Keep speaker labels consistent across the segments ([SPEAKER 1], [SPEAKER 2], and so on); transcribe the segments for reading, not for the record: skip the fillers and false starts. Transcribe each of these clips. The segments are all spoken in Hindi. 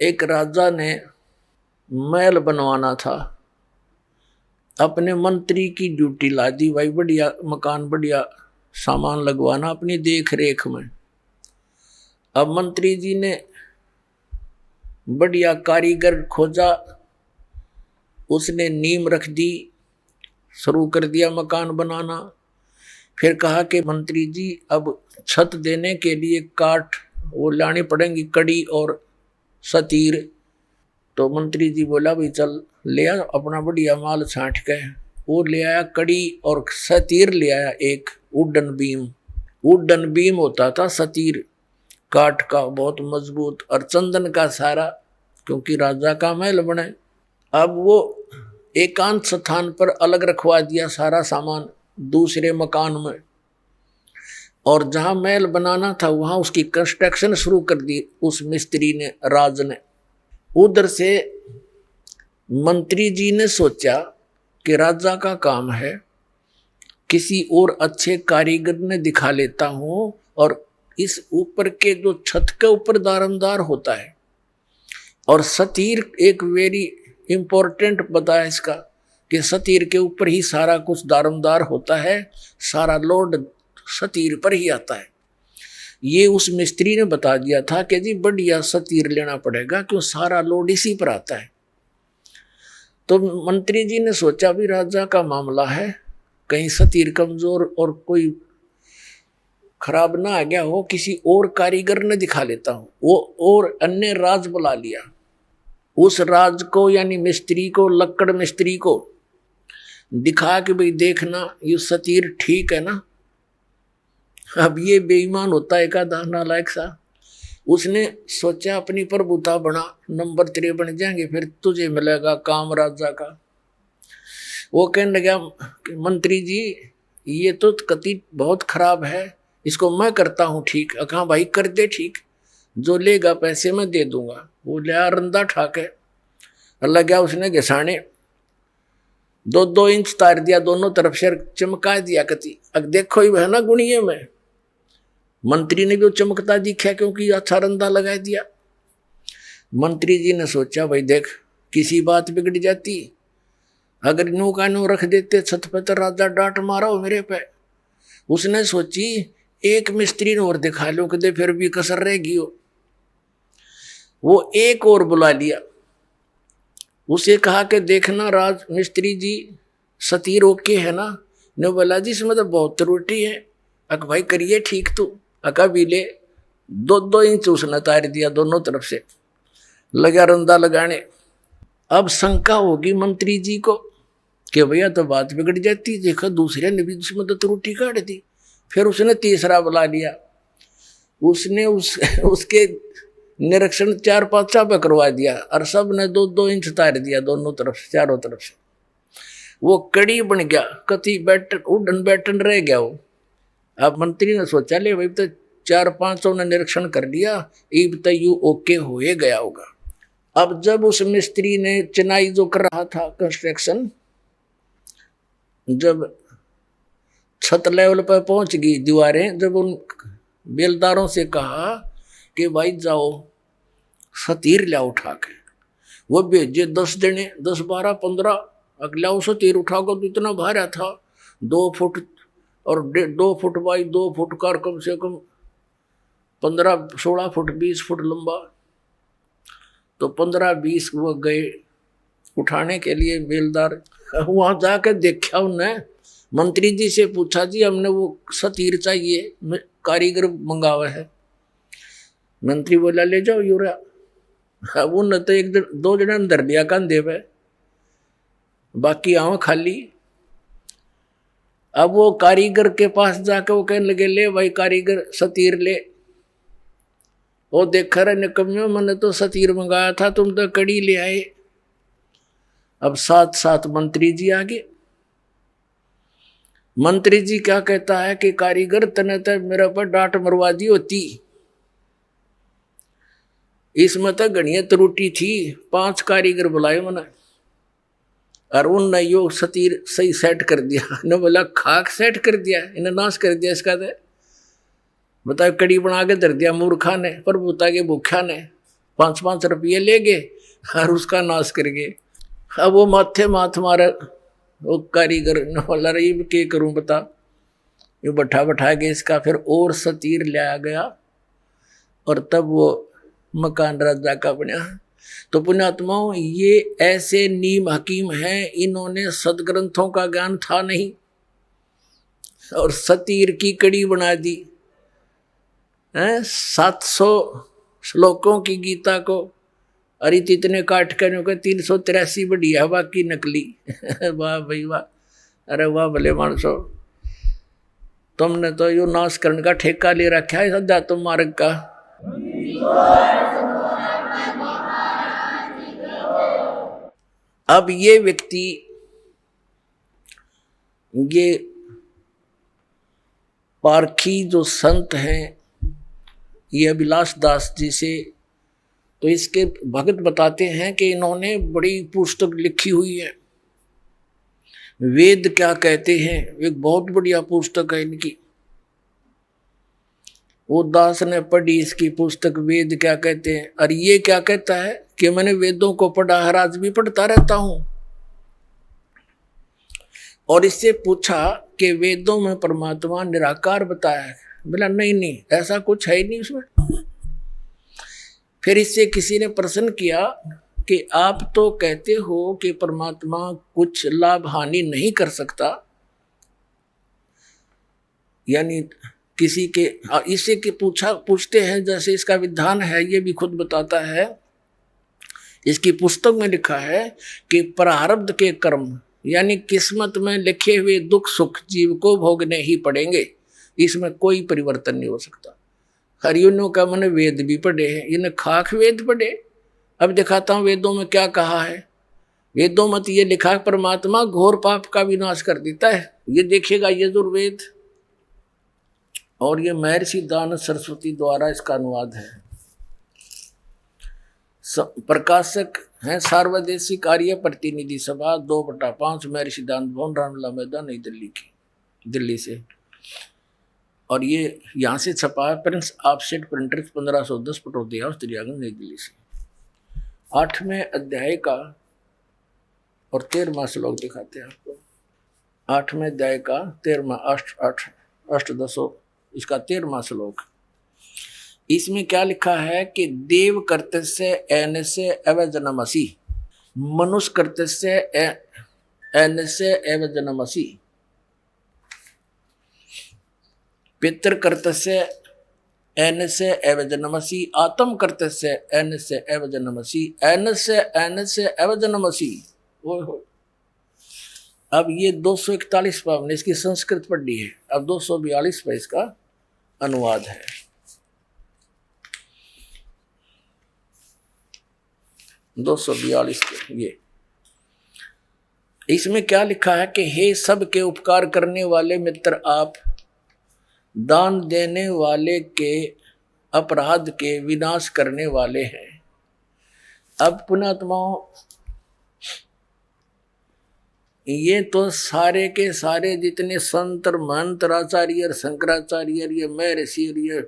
[SPEAKER 1] एक राजा ने महल बनवाना था, अपने मंत्री की ड्यूटी ला दी, भाई बढ़िया मकान बढ़िया सामान लगवाना अपनी देख रेख में। अब मंत्री जी ने बढ़िया कारीगर खोजा, उसने नींव रख दी, शुरू कर दिया मकान बनाना। फिर कहा कि मंत्री जी अब छत देने के लिए काठ वो लानी पड़ेंगी, कड़ी और सतीर। तो मंत्री जी बोला भाई चल ले आ अपना बढ़िया माल छांट के। वो ले आया कड़ी और सतीर ले आया, एक वुडन बीम। वुडन बीम होता था सतीर, काठ का बहुत मजबूत, और चंदन का सारा, क्योंकि राजा का महल बने। अब वो एकांत स्थान पर अलग रखवा दिया सारा सामान दूसरे मकान में, और जहां महल बनाना था वहां उसकी कंस्ट्रक्शन शुरू कर दी उस मिस्त्री ने, राज ने। उधर से मंत्री जी ने सोचा कि राजा का काम है, किसी और अच्छे कारीगर ने दिखा लेता हूं, और इस ऊपर के जो छत के ऊपर दारमदार होता है, और सतीर एक वेरी इंपॉर्टेंट बताया इसका कि सतीर के ऊपर ही सारा कुछ दारमदार होता है, सारा लोड सतीर पर ही आता है। ये उस मिस्त्री ने बता दिया था कि जी बढ़िया सतीर लेना पड़ेगा, क्यों सारा लोड इसी पर आता है। तो मंत्री जी ने सोचा भी राजा का मामला है, कहीं सतीर कमजोर और कोई खराब ना आ गया हो, किसी और कारीगर ने दिखा लेता हूं। वो और अन्य राज बुला लिया, उस राज को यानी मिस्त्री को, लक्कड़ मिस्त्री को दिखा कि भाई देखना ये सतीर ठीक है ना। अब ये बेईमान होता है का नालायक सा, उसने सोचा अपनी प्रभुता बना, नंबर 3 बन जाएंगे फिर तुझे मिलेगा काम राजा का। वो कहने लगा कि मंत्री जी ये तो कति बहुत खराब है, इसको मैं करता हूँ ठीक। कहा भाई कर दे ठीक, जो लेगा पैसे मैं दे दूंगा। वो लिया रंदा ठाके लगा, उसने घिसाने 2-2 इंच तार दिया दोनों तरफ से, चमका दिया कति। अब देखो ही है ना गुणिये में, मंत्री ने भी चमकता दिखा क्योंकि अच्छा रंदा लगा दिया। मंत्री जी ने सोचा भाई देख किसी बात बिगड़ जाती, अगर नो का नो रख देते छत पे तो राजा डांट मारा हो मेरे पे। उसने सोची एक मिस्त्री ने और दिखा लो कि फिर भी कसर रहेगी हो। वो एक और बुला लिया, उसे कहा कि देखना राज मिस्त्री जी सतीर ओके है ना। ने बोला जी इसमें तो बहुत त्रुटि है। अक भाई करिए ठीक तू। अका भी ले 2-2 इंच उसने तार दिया दोनों तरफ से, लगा रंदा लगाने। अब शंका होगी मंत्री जी को कि भैया तो बात बिगड़ जाती, देखा दूसरे ने भी उसमें तो त्रुटि काट दी। फिर उसने तीसरा बुला लिया, उसने उसके निरीक्षण 4-5 पे करवा दिया, और सब ने 2-2 इंच तार दिया दोनों तरफ से, चारों तरफ से। वो कड़ी बन गया, कति बैटन उड़न बैटन रह गया वो। अब मंत्री ने सोचा ले भाई तो 4-5 ने निरीक्षण कर लिया, अब तो यू ओके हो गया होगा। अब जब उस मिस्त्री ने चिनाई जो कर रहा था कंस्ट्रक्शन, जब छत लेवल पर पहुंच गई दीवारें, जब उन बेलदारों से कहा कि भाई जाओ सतीर ला उठा के, वो भेजे 10 जने, 10, 12, 15 अगला सतीर उठा को तो इतना भारा था, 2 फुट और 2 फुट बाई 2 फुट का, कम से कम 15-16 फुट 20 फुट लंबा। तो 15-20 वो गए उठाने के लिए बेलदार। वहां जाकर देखा उन्हें, मंत्री जी से पूछा जी हमने वो सतीर चाहिए, कारीगर मंगावा है। मंत्री बोला ले जाओ यूरा। अब उन तो 1-2 जने अंदर लिया कंधे पे, बाकी आवा खाली। अब वो कारीगर के पास जाके वो कहने लगे ले भाई कारीगर सतीर ले। वो देख रहे निकम्यो, मैंने तो सतीर मंगाया था, तुम तो कड़ी ले आए। अब साथ मंत्री जी आ गए। मंत्री जी क्या कहता है कि कारीगर तने तो मेरे पर डांट मरवा दी होती, इसमें तो गणिय त्रुटि थी। 5 कारीगर बुलाए मैंने, और उनने यो सतीर सही सेट कर दिया। ने बोला खाक सेट कर दिया, इन्हें नाश कर दिया इसका। तो बताओ कड़ी बना के धर दिया मूर्खा ने, प्रभुता के भूखा ने। 5-5 रुपये ले गए और उसका नाश कर गए। अब वो माथे माथ मारे वो कारीगर वाला रही के करूं बता, ये बैठा के इसका फिर और सतीर लाया गया और तब वो मकान राजा का बना। तो पुण्यात्माओं, ये ऐसे नीम हकीम हैं, इन्होंने सदग्रंथों का ज्ञान था नहीं और सतीर की कड़ी बना दी है। 700 श्लोकों की गीता को अरे इतने काट कर 383 बढ़िया, बाकी नकली। वाह भाई वाह, अरे वाह भले मानसो, तुमने तो यो नाश करने का ठेका ले रखा है सदा तुम मार्ग का। अब ये व्यक्ति, ये पारखी जो संत हैं, ये अभिलाष दास जी से, तो इसके भगत बताते हैं कि इन्होंने बड़ी पुस्तक लिखी हुई है, वेद क्या कहते हैं, एक बहुत बढ़िया पुस्तक है इनकी। वो दास ने पढ़ी इसकी पुस्तक वेद क्या कहते हैं, और ये क्या कहता है कि मैंने वेदों को पढ़ा, हर आज भी पढ़ता रहता हूं। और इससे पूछा कि वेदों में परमात्मा निराकार बताया है, बोला नहीं ऐसा कुछ है ही नहीं उसमें। फिर इससे किसी ने प्रश्न किया कि आप तो कहते हो कि परमात्मा कुछ लाभ हानि नहीं कर सकता, यानी किसी के, इससे के पूछते हैं जैसे इसका विधान है, ये भी खुद बताता है, इसकी पुस्तक में लिखा है कि प्रारब्ध के कर्म यानी किस्मत में लिखे हुए दुख सुख जीव को भोगने ही पड़ेंगे, इसमें कोई परिवर्तन नहीं हो सकता। हरियों का मैंने वेद भी पढ़े हैं, इन्हें खाक वेद पढ़े। अब दिखाता हूं वेदों में क्या कहा है। वेदों में तो ये लिखा परमात्मा घोर पाप का विनाश कर देता है, ये देखिएगा यजुर्वेद, और ये महर्षि दानव सरस्वती द्वारा इसका अनुवाद है। प्रकाशक हैं सार्वदेशिक आर्य प्रतिनिधि सभा 2/5 महर्षि दानव भवन रामला मैदान नई दिल्ली की, दिल्ली से। और ये यहाँ से छपा है prince offset printers 1510 Pataudi house Triyaganj Nai Delhi से। 8वें अध्याय का और 13वां श्लोक दिखाते हैं आपको। 8वें अध्याय का 13वां अष्टदशो इसका 13वां श्लोक। इसमें क्या लिखा है कि देव कर्तस्य एनस्य एव जनमसि, मनुष्य कर्तस्य एनस्य एव जनमसि, पितृ कर्तस्य एनस्य एव जनमसि, आत्म कर्तस्य एनस्य एव जनमसि, एनस्य एनस्य एव जनमसि। अब ये 241 पर हमने इसकी संस्कृत पढ़ी है, अब 242 पर इसका अनुवाद है। ये इसमें क्या लिखा है कि हे सब के उपकार करने वाले मित्र, आप दान देने वाले के अपराध के विनाश करने वाले हैं। अब पुण्यात्माओं, ये तो सारे के सारे जितने संत महंत आचार्य शंकराचार्य ये महर्षि ये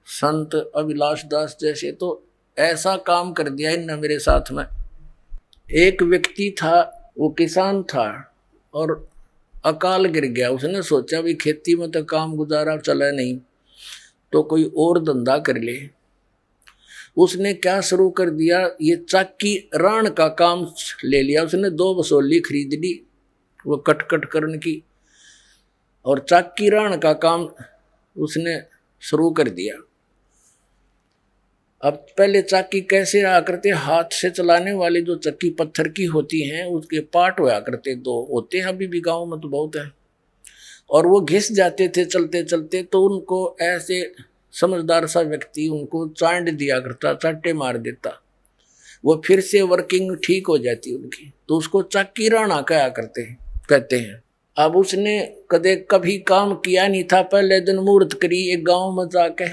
[SPEAKER 1] संत अभिलाष दास जैसे, तो ऐसा काम कर दिया इनने मेरे साथ में। एक व्यक्ति था, वो किसान था और अकाल गिर गया। उसने सोचा भी खेती में तो काम गुजारा चला नहीं, तो कोई और धंधा कर ले। उसने क्या शुरू कर दिया, ये चाकी राण का काम ले लिया। उसने 2 बसोली खरीद ली वो कट करने की, और चाकी राण का काम उसने शुरू कर दिया। अब पहले चाकी कैसे रहा करते, हाथ से चलाने वाली जो चक्की पत्थर की होती हैं उसके पार्ट हुआ करते, 2 होते हैं, अभी भी गाँव में तो बहुत है, और वो घिस जाते थे चलते चलते। तो उनको ऐसे समझदार सा व्यक्ति उनको चांड दिया करता, चांटे मार देता, वो फिर से वर्किंग ठीक हो जाती उनकी, तो उसको चाकी राणा कहते हैं। अब उसने कभी काम किया नहीं था, पहले दिन मुहूर्त करी एक गांव में जाके,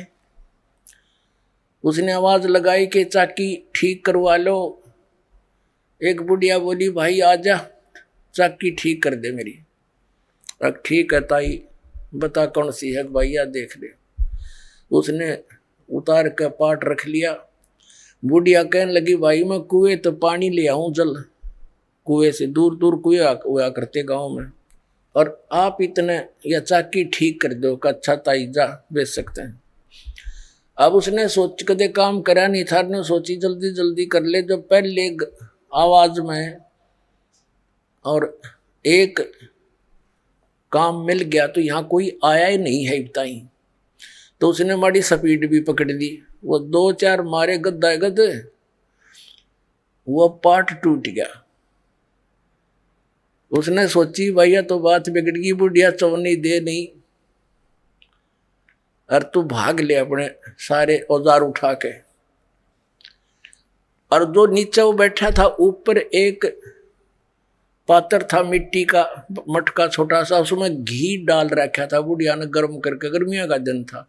[SPEAKER 1] उसने आवाज लगाई कि चाकी ठीक करवा लो। एक बुढ़िया बोली भाई आजा चाकी ठीक कर दे मेरी। अब ठीक है ताई, बता कौन सी है भैया देख ले। उसने उतार के पार्ट रख लिया, बुढ़िया कहने लगी भाई मैं कुएं तो पानी ले आऊं जल, कुएं से दूर दूर कुएं हुआ करते गांव में, और आप इतने या चाकी ठीक कर दो का अच्छा ताई जा बेच सकते हैं। अब उसने सोच कदे काम करा नहीं था, ने सोची जल्दी जल्दी कर ले। जब पहले आवाज में और एक काम मिल गया तो यहाँ कोई आया ही नहीं है बताई, तो उसने माड़ी स्पीड भी पकड़ दी। वो 2-4 मारे गद्दा गद्दे, वो पार्ट टूट गया। उसने सोची भैया तो बात बिगड़ गई, बुढ़िया चौनी दे नहीं, और तू भाग ले अपने सारे औजार उठा के। और जो नीचे वो बैठा था, ऊपर एक पात्र था मिट्टी का मटका छोटा सा, उसमें घी डाल रखा था बुढ़िया ने गर्म करके, गर्मियों का दिन था,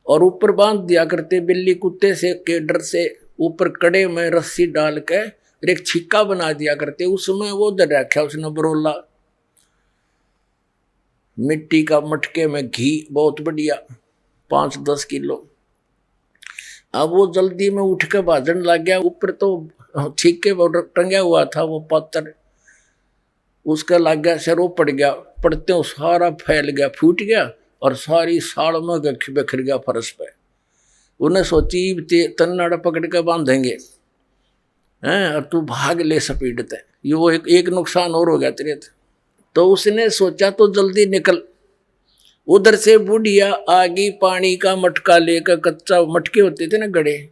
[SPEAKER 1] और ऊपर बांध दिया करते बिल्ली कुत्ते से के डर से। ऊपर कड़े में रस्सी डाल के एक छिक्का बना दिया करते, उसमें वो दर रखा उसने बरोला मिट्टी का मटके में घी बहुत बढ़िया 5-10 किलो। अब वो जल्दी में उठ के भाजन लग गया। ऊपर तो छिक्के टंगा हुआ था वो पात्र, उसका लग गया सिर, वो पड़ गया। पड़ते हो सारा फैल गया, फूट गया, और सारी साड़ में बिखर गया फर्श पे। उन्हें सोची तन्नाड़ा पकड़ के बांधेंगे हैं, और तू भाग ले स्पीड ते, ये वो एक नुकसान और हो गया तेरे। तो उसने सोचा तो जल्दी निकल। उधर से बुढ़िया आगी पानी का मटका लेकर, कच्चा मटके होते थे ना गड़े,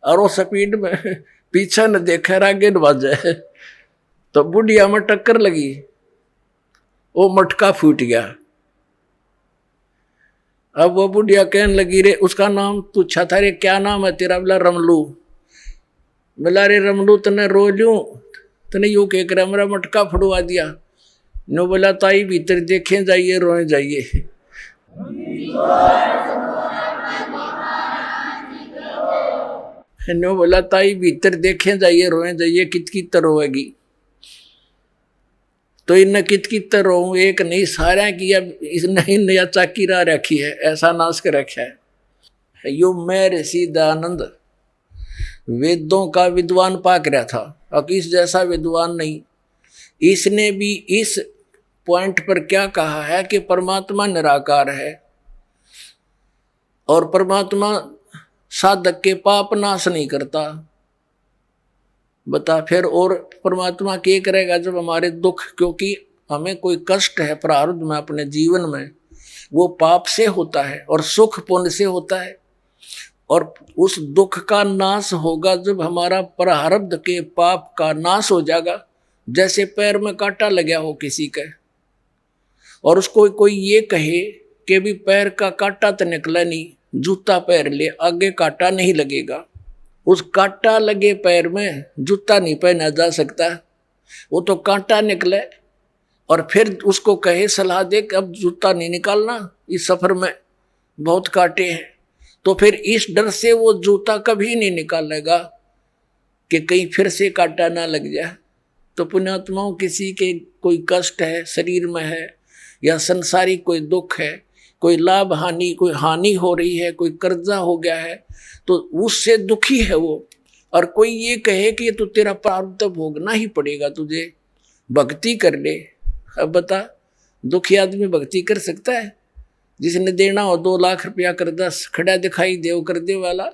[SPEAKER 1] और वो स्पीड में पीछा न देखा आगे न बाजे, तो बुढ़िया में टक्कर लगी, वो मटका फूट गया। अब वो बुढ़िया कहने लगी रे, उसका नाम पूछा था, रे क्या नाम है तेरा? बोला रमलू। बोला रे रमलू तने रो लूं, तने यूं कह कर मेरा मटका फड़वा दिया। नो बोला ताई भीतर देखें जाइए रोए जाइए। नो बोला ताई भीतर देखें जाइए रोए जाइए, कित रोएगी। तो इन कित रो एक नहीं सारा किया, इसने नया चाकी रा रखी है, ऐसा नाश कर रखा है। यो मैं ऋषि दयानंद वेदों का विद्वान पाक रहा था, और किस जैसा विद्वान नहीं। इसने भी इस पॉइंट पर क्या कहा है कि परमात्मा निराकार है, और परमात्मा साधक के पाप नाश नहीं करता। बता फिर और परमात्मा क्या करेगा जब हमारे दुख, क्योंकि हमें कोई कष्ट है प्रारब्ध में अपने जीवन में, वो पाप से होता है और सुख पुण्य से होता है। और उस दुख का नाश होगा जब हमारा प्रारब्ध के पाप का नाश हो जाएगा। जैसे पैर में कांटा लगा हो किसी का, और उसको कोई ये कहे कि भी पैर का कांटा तो निकला नहीं, जूता पैर ले आगे कांटा नहीं लगेगा। उस कांटा लगे पैर में जूता नहीं पहना जा सकता, वो तो कांटा निकले। और फिर उसको कहे सलाह दे कि अब जूता नहीं निकालना, इस सफर में बहुत कांटे हैं, तो फिर इस डर से वो जूता कभी नहीं निकालेगा कि कहीं फिर से कांटा ना लग जाए। तो पुण्यात्माओं, किसी के कोई कष्ट है शरीर में है, या संसारिक कोई दुख है, कोई लाभ हानि, कोई हानि हो रही है, कोई कर्जा हो गया है, तो उससे दुखी है वो। और कोई ये कहे कि तो तेरा प्रारब्ध भोगना ही पड़ेगा, तुझे भक्ति कर ले। अब बता, दुखी आदमी भक्ति कर सकता है? जिसने देना हो 2 लाख रुपया कर्जा खड़ा दिखाई दे कर दे वाला,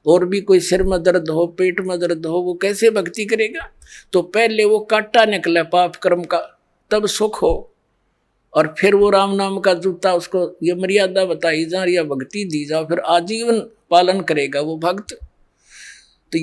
[SPEAKER 1] और भी कोई सिर में दर्द हो, पेट में दर्द हो, वो कैसे भक्ति करेगा? तो पहले वो कांटा निकले पाप कर्म का, तब सुख हो, और फिर वो राम नाम का जूता, उसको ये मर्यादा बताई जा, या भक्ति दी जाओ, फिर आजीवन पालन करेगा वो भक्त। तो